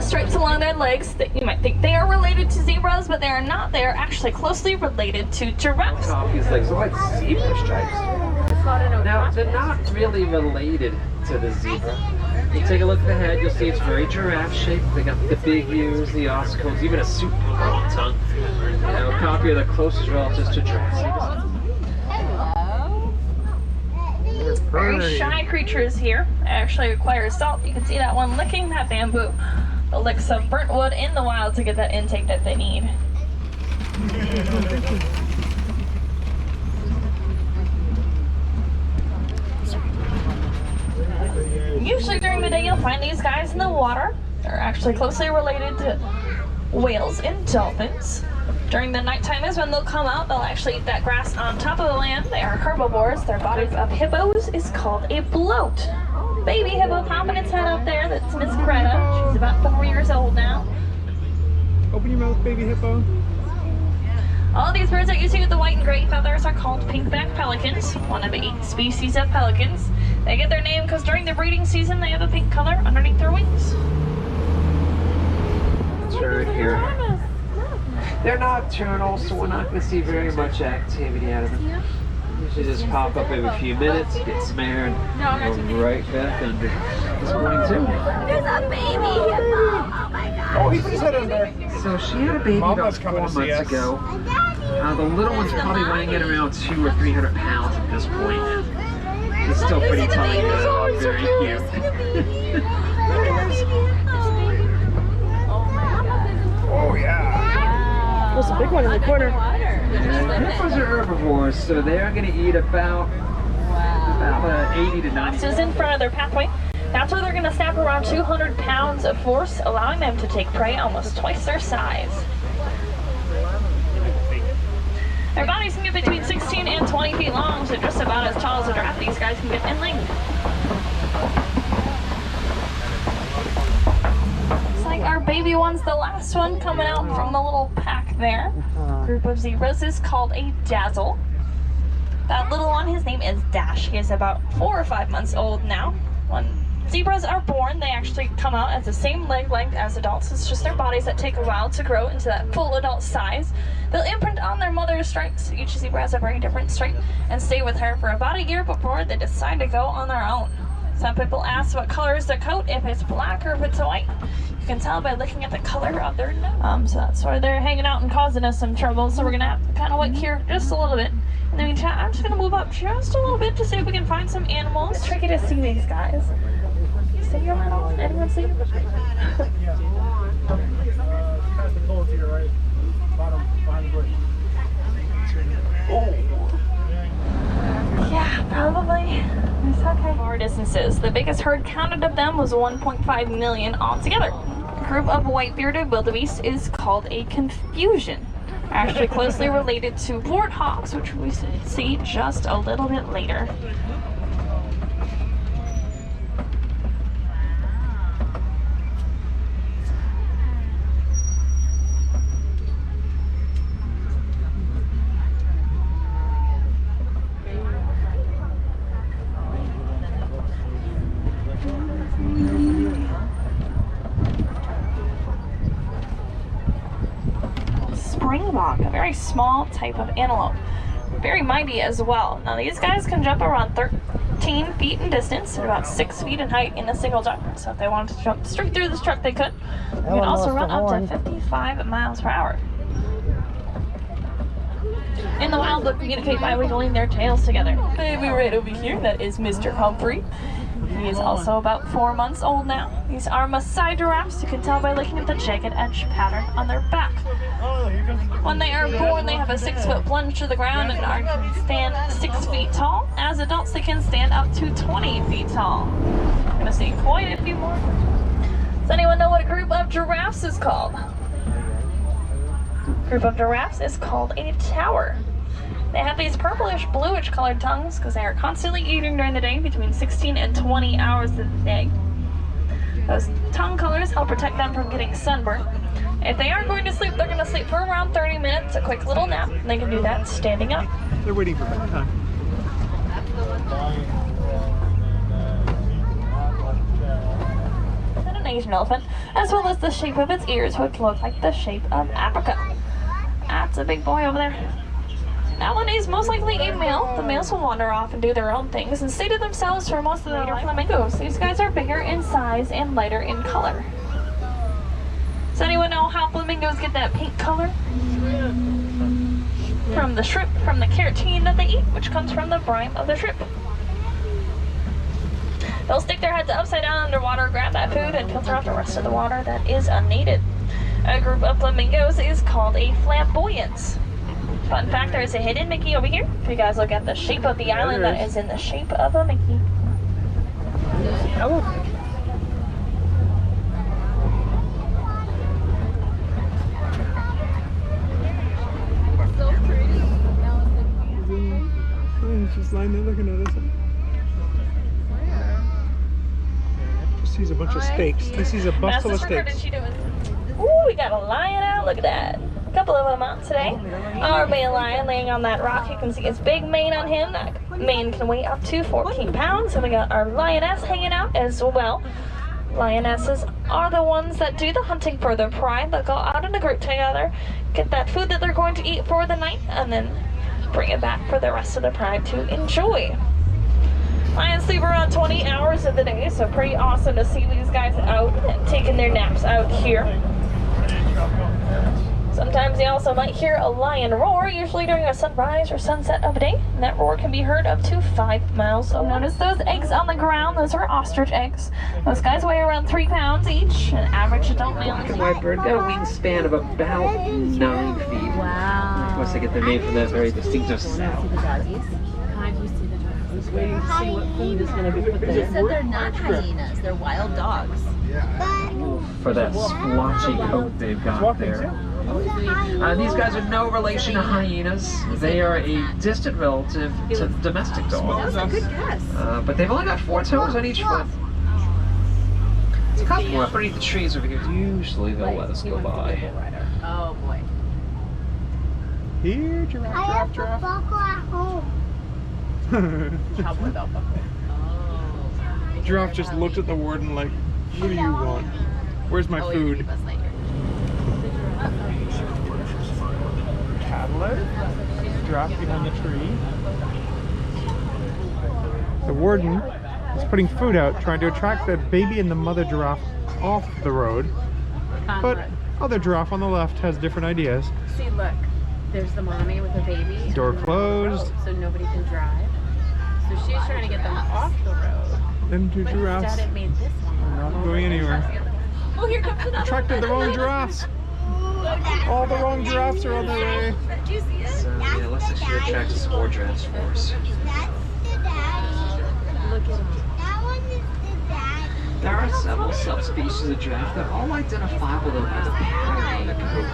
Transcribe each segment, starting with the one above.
stripes along their legs that you might think they are related to zebras, but they are not. They are actually closely related to giraffes. Coffee's legs look like zebra stripes. Now, they're not really related to the zebra. You take a look at the head, you'll see it's very giraffe-shaped. They got the big ears, the ossicles, even a super long tongue. You know, Coffee are the closest relatives to giraffes. Very shy creatures here. They actually require salt. You can see that one licking that bamboo. They'll lick some burnt wood in the wild to get that intake that they need. Usually during the day you'll find these guys in the water. They're actually closely related to whales and dolphins. During the nighttime is when they'll come out. They'll actually eat that grass on top of the land. They are herbivores. Their body of hippos is called a bloat. Baby hippo popping its head up there. That's Miss Greta. She's about 4 years old now. Open your mouth, baby hippo. All these birds that you see with the white and gray feathers are called pinkback pelicans, one of the 8 species of pelicans. They get their name because during the breeding season they have a pink color underneath their wings. It's right here. They're nocturnal, so we're not going to see very much activity out of them. Usually just pop up every few minutes, get some air, and go right back under. This morning too. There's a baby hippo! Oh my god! Oh, he put his head under. So she had a baby about 4 months ago. The little one's probably weighing at around 200 or 300 pounds at this point. He's still pretty tiny, very cute. Oh, yeah. There's a big one in the corner. And hippos are herbivores, so they're going to eat about 80 to 90. This is in front of their pathway. That's where they're going to snap around 200 pounds of force, allowing them to take prey almost twice their size. Their bodies can get between 16 and 20 feet long, so just about as tall as a giraffe these guys can get in length. Looks like our baby one's the last one coming out from the little pack there. Group of zebras is called a dazzle. That little one, his name is Dash. He is about 4 or 5 months old now. When zebras are born, they actually come out at the same leg length as adults. It's just their bodies that take a while to grow into that full adult size. They'll imprint on their mother's stripes. Each zebra has a very different stripe and stay with her for about a year before they decide to go on their own. Some people ask what color is the coat, if it's black or if it's white. You can tell by looking at the color of their nose. So that's why they're hanging out and causing us some trouble. So we're gonna have to kind of wait here just a little bit. In the meantime, I'm just gonna move up just a little bit to see if we can find some animals. It's tricky to see these guys. See your little, anyone see them? Yeah, probably. It's okay. Far distances. The biggest herd counted of them was 1.5 million altogether. A group of white-bearded wildebeest is called a confusion. Actually closely related to warthogs, which we see just a little bit later. Springbok, a very small type of antelope. Very mighty as well. Now these guys can jump around 13 feet in distance and about 6 feet in height in a single jump. So if they wanted to jump straight through this truck, they could. They can also run up to 55 miles per hour. In the wild, they'll communicate by wiggling their tails together. Baby right over here, that is Mr. Humphrey. He is also about 4 months old now. These are Maasai giraffes. You can tell by looking at the jagged edge pattern on their back. When they are born, they have a 6-foot plunge to the ground and can stand 6 feet tall. As adults, they can stand up to 20 feet tall. I'm gonna see quite a few more. Does anyone know what a group of giraffes is called? Group of giraffes is called a tower. They have these purplish, bluish colored tongues because they are constantly eating during the day, between 16 and 20 hours of the day. Those tongue colors help protect them from getting sunburned. If they are going to sleep, they're going to sleep for around 30 minutes, a quick little nap, and they can do that standing up. They're waiting for bedtime. Is that an an Asian elephant, as well as the shape of its ears, which look like the shape of Africa. That's a big boy over there. Now when he's most likely a male, the males will wander off and do their own things and stay to themselves for most of their life. Flamingos. These guys are bigger in size and lighter in color. Does anyone know how flamingos get that pink color? From the shrimp, from the keratin that they eat, which comes from the brine of the shrimp. They'll stick their heads upside down underwater, grab that food, and filter out the rest of the water that is unneeded. A group of flamingos is called a flamboyance. Fun fact, there is a hidden Mickey over here. If you guys look at the shape of the island, that is in the shape of a Mickey. Elephant. He's just lying there looking at us. Just sees a bunch of steaks. This is a bus full of steaks. Ooh, we got a lion out. Look at that. A couple of them out today. Our male lion laying on that rock. You can see his big mane on him. That mane can weigh up to 14 pounds. And we got our lioness hanging out as well. Lionesses are the ones that do the hunting for their pride. They'll go out in a group together, get that food that they're going to eat for the night, and then bring it back for the rest of the pride to enjoy. Lions sleep around 20 hours of the day, so pretty awesome to see these guys out and taking their naps out here. Sometimes you also might hear a lion roar, usually during a sunrise or sunset of a day, and that roar can be heard up to 5 miles away. Notice those eggs on the ground, those are ostrich eggs. Those guys weigh around 3 pounds each, an average adult male. The white bird got a wingspan of about 9 feet. Wow. Of course, they get their name from that very distinctive sound. The doggies? Kind you see the doggies? Waiting to see what food is going to be put there. They said they're not hyenas, they're wild dogs. For that splotchy coat they've got there. These guys are no relation to hyenas. They are a distant relative to domestic That was dogs. a good guess. But they've only got 4 toes on each foot. It's a couple up underneath the trees over here. Usually they'll let us go by. Oh boy. Here, giraffe, giraffe, Cowboy belt buckle. giraffe. Giraffe just looked at the warden like, what do you want? Where's my food? Cadillac. Giraffe behind the tree. The warden is putting food out, trying to attract the baby and the mother giraffe off the road. But other giraffe on the left has different ideas. See, look. There's the mommy with her baby. Door closed. So nobody can drive. So she's trying to get them off the road. Them 2 But giraffes instead it made this one. are not going anywhere. Oh, here comes another. Attracted the wrong giraffes. All the wrong giraffes are on their way. So, yeah, let's actually attract some more giraffes for us. There are several subspecies of giraffe that are all identifiable though by the pattern on the coat.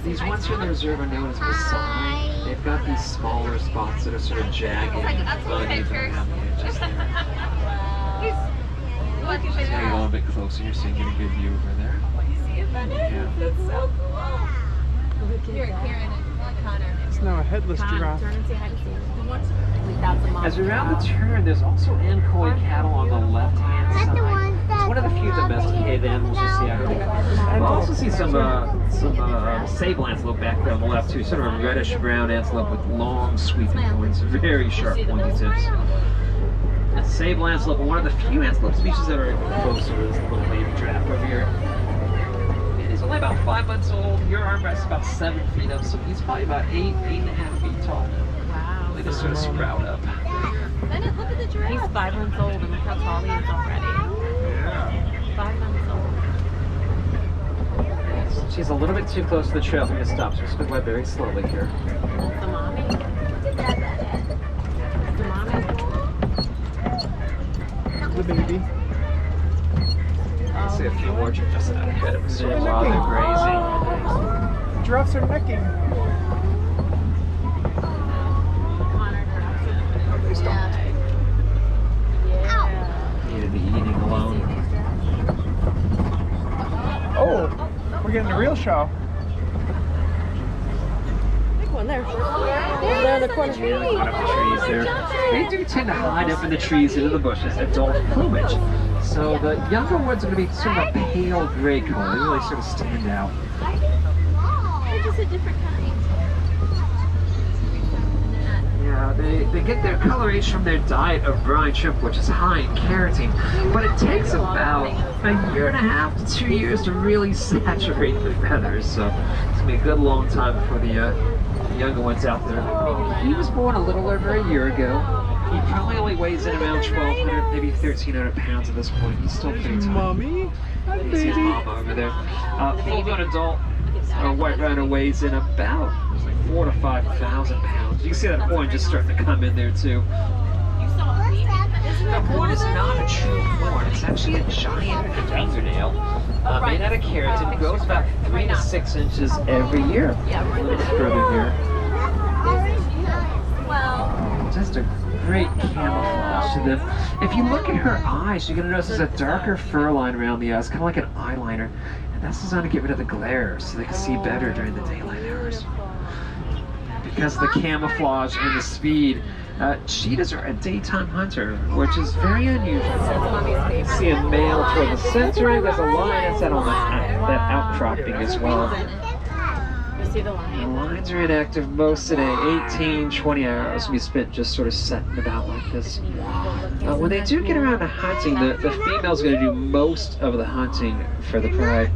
These ones here in the reserve are known as Masai. They've got these smaller spots that are sort of jagged underneath them around the edges there. Just getting a little bit closer here so you can get a good view over there. Yeah. That's so cool. Here, Karen and Connor. It's now a headless giraffe. Turn and say hi to Steve. That's a mom. As around the turn, there's also Ancoi cattle on the left-hand side. It's one of the few domesticated animals you see out here. We'll also see some sable antelope back there on the left too, sort of a reddish-brown antelope with long, sweeping horns, very sharp, pointy tips. Sable antelope, one of the few antelope species that are closer to this little baby giraffe over here. And he's only about 5 months old. Your armrest is about 7 feet up, so he's probably about 8.5 feet tall. Wow. They just sort of sprout up. Bennett, look at the giraffe. He's 5 months old and look how tall he is already. Yeah. 5 months old. She's a little bit too close to the trail for me to stop, so we're just going to go very slowly here. The mommy. The mommy. The baby. I see a few more just out ahead of us while they're grazing. Giraffes are necking. Oh, they stopped. Yeah. Needed the eating alone. Oh, we're getting a real show. Big one there. There in the corner. Hide up the trees there. They do tend to hide up in the trees into the bushes, adult plumage. So the younger ones are going to be sort of a pale gray color. They really sort of stand out. They're just a different kind. Yeah, they get their coloration from their diet of brine shrimp, which is high in keratin. But it takes about a year and a half to 2 years to really saturate the feathers. So it's going to be a good long time before the younger ones out there. He was born a little over a year ago. He probably only weighs in around 1,200, maybe 1,300 pounds at this point. He's still pretty tiny. Mommy? Hi, You see his baby. mama over there. Full-grown adult white rhino weighs in about 4,000 to 5,000 pounds. You can see that horn just starting to come in there too. The horn is not a true horn. It's actually a giant fingernail made out of keratin. It grows about 3 to 6 inches every year. A little further here. Just a great camouflage to them. If you look at her eyes, you're going to notice there's a darker fur line around the eyes, kind of like an eyeliner. And that's designed to get rid of the glare so they can see better during the daylight hours. Because of the camouflage and the speed, cheetahs are a daytime hunter, which is very unusual. See a male toward the center, there's a lion that's out on that outcropping as well. See the The lion? lions are inactive most today. 18, 20 hours will be spent just sort of setting about like this. When they do get around to hunting, the female's going to do most of the hunting for the pride.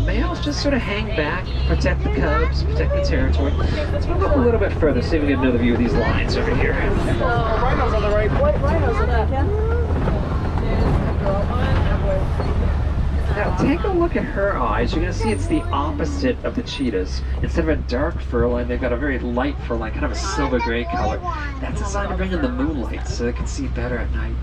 Males just sort of hang back, protect the cubs, protect the territory. Let's move up a little bit further, see if we can get another view of these lions over here. Rhinos on the right. White rhinos on the left. Now take a look at her eyes. You're going to see it's the opposite of the cheetahs. Instead of a dark fur line, they've got a very light fur line, kind of a silver gray color. That's designed to bring in the moonlight so they can see better at night.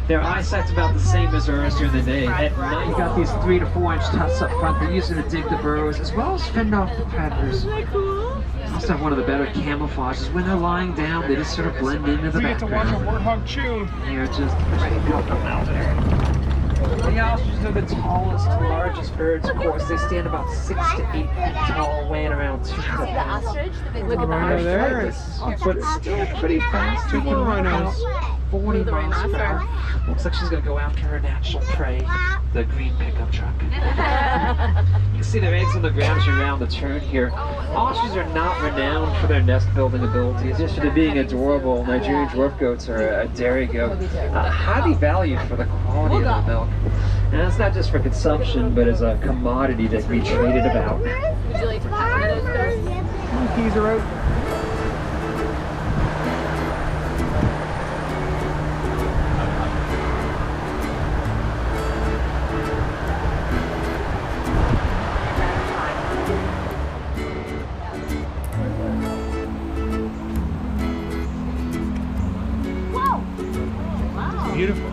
Their eyesight's about the same as ours during the day. At night, you got these 3 to 4 inch tufts up front. They're using to dig the burrows as well as fend off the predators. Also have one of the better camouflages. When they're lying down, they just sort of blend into the We get to watch a background. warthog chew. They're just ready to help them out there. The ostriches are the tallest, largest birds, of course. They stand about 6 to 8 feet tall, weighing around 200 pounds. Ostrich? The big Look at one. right there. But still pretty fast. Two more rhinos. 40 miles per hour. Looks like she's going to go after her natural prey, the green pickup truck. You can see their eggs on the ground as you round the turn here. Ostriches are not renowned for their nest building abilities. Just for being adorable, Nigerian dwarf goats are a dairy goat, highly valued for the quality of the milk. And it's not just for consumption, but as a commodity that can be traded about. Would you like to have one of those girls? Keys are out. Beautiful.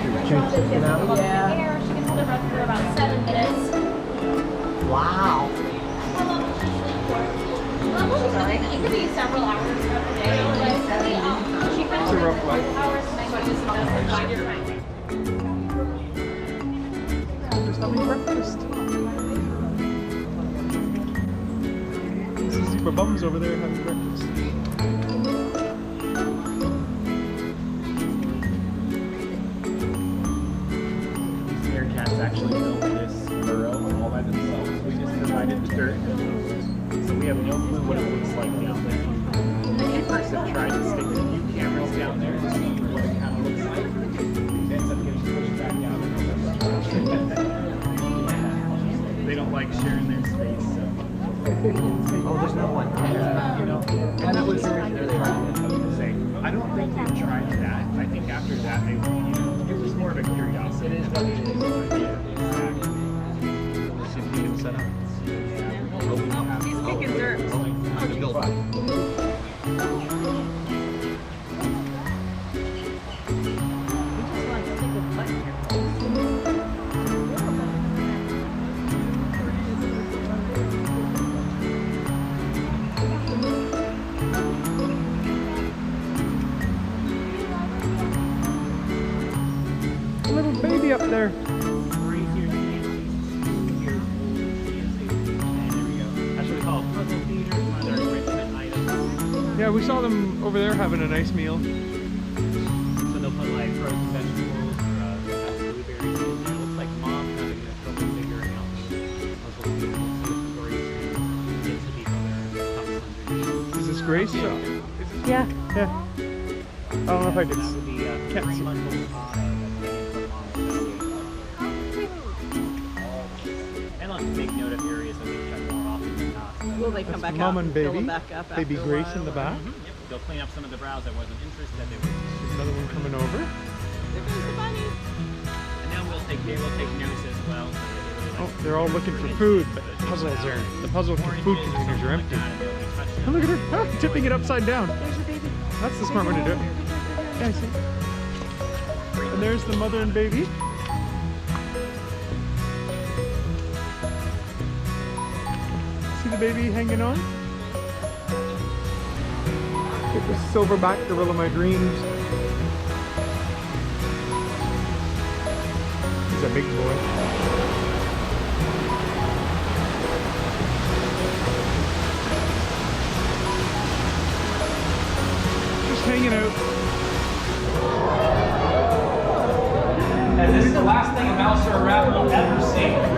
Yeah. She can hold her breath for about 7 minutes. Wow. It could be several hours throughout the day. Like, she It's a rough life. hours and then goes and find your time. Just having breakfast. This is Zebra Bums over there having breakfast. These meerkats actually built this burrow all by themselves. We just provided the dirt. So we have no clue what it looks like down there. The keepers have tried to stick a few cameras down there to see what it kind of looks like. It ends up getting pushed back out. They don't like sharing their space, so. Oh, there's no one. You know, and that was I don't think they've tried that. I think after that they, it was more of a curiosity. It is what it is. Yeah, exactly. See if you can set up. Little baby up there. Yeah, we saw them over there having a nice meal. So they'll put like frozen vegetables or blueberries in there. It looks like Mom's having trouble figuring out the puzzle feeders. So Grace gets to be other cups. Is this Grace? Yeah. Yeah. I don't know if I can. That would be Can't see. 3-month-old Anna that's hanging from Mom's belly. And let's make note of areas that we check more often than not. So Will they come That's back Mom out and fill baby. them back up Baby after a Grace while? in the back. Yep, they'll clean up some of the browse that wasn't interested. They would. Another one coming over. There goes the bunny. And then we'll take notes as well. So that they really Oh, like they're all looking for food, but the puzzle food containers are empty. Oh, look at her, ah, tipping it upside down. There's your baby. That's the smart way to do it. Yeah, I see. And there's the mother and baby. See the baby hanging on? Get the silverback gorilla of my dreams. He's a big boy. Just hanging out. And this is the last thing a mouse or a rabbit will ever see.